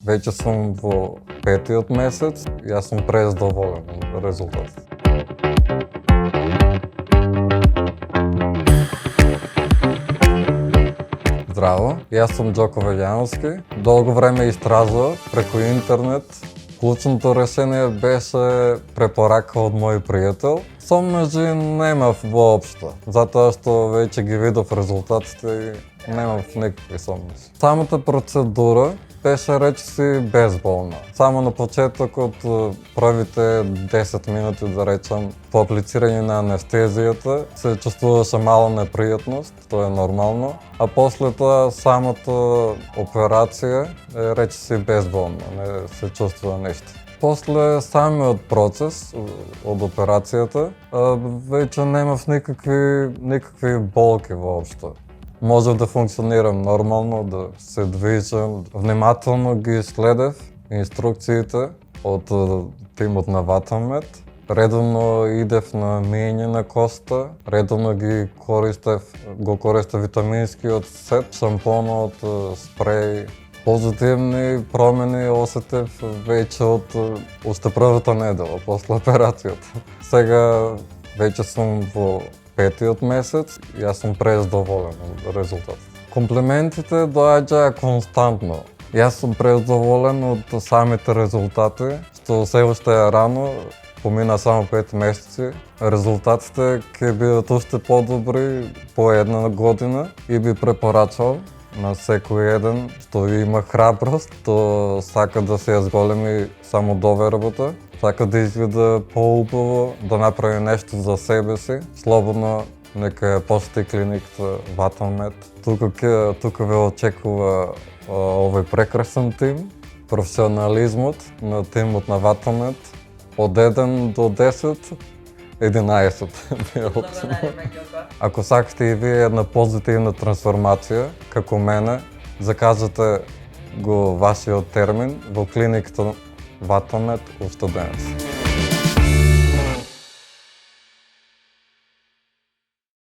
Вече съм в петият месец и аз съм презадоволен от резултатите. Здраво, и аз съм Джоко Веляновски. Дълго време изтражвах преко интернет. Клучното решение беше препоръка от мой приятел. Сомнежи немав въобще, затоа што вече ги видов резултатите и немав никакви сомнежи. Самата процедура беше речиси безболна. Само на почеток от првите 10 минути, да речем, по аплицирање на анестезията се чувствуваше мала неприятност, тоа е нормално, а после тоа самата операција е речиси безболна, не се чувствува нешто. После самиот процес од операцијата веќе немав никакви болки воопшто. Можев да функционирам нормално, да се движам. Внимателно ги следев инструкциите од тимот на Ватамед. Редовно идев на миење на коста, редовно го користев витаминскиот сет, шампонот, спреј. Позитивни промени осетив веќе од уште првата недела после операцијата. Сега веќе сум во петиот месец и аз съм презадоволен от резултатите. Комплиментите доаѓаа константно. Јас сум презадоволен од самите резултати, што се уште е рано, помина само 5 месеци. Резултатите ќе бидат уште подобри по една година и би препорачал на секој еден што има храброст, што сака да се зголеми самодовербата, сака да изгледа поубаво, да направи нешто за себе си. Слободно нека ја посети клиниката Ватамед. Тука ве очекува овој прекрасен тим, професионализмот на тимот на Ватамед. Од 1 до 10, 11 би оценил. Ако сакате и вие една позитивна трансформација, како мене, закажете го вашиот термин во клиниката Ватамед уште денес.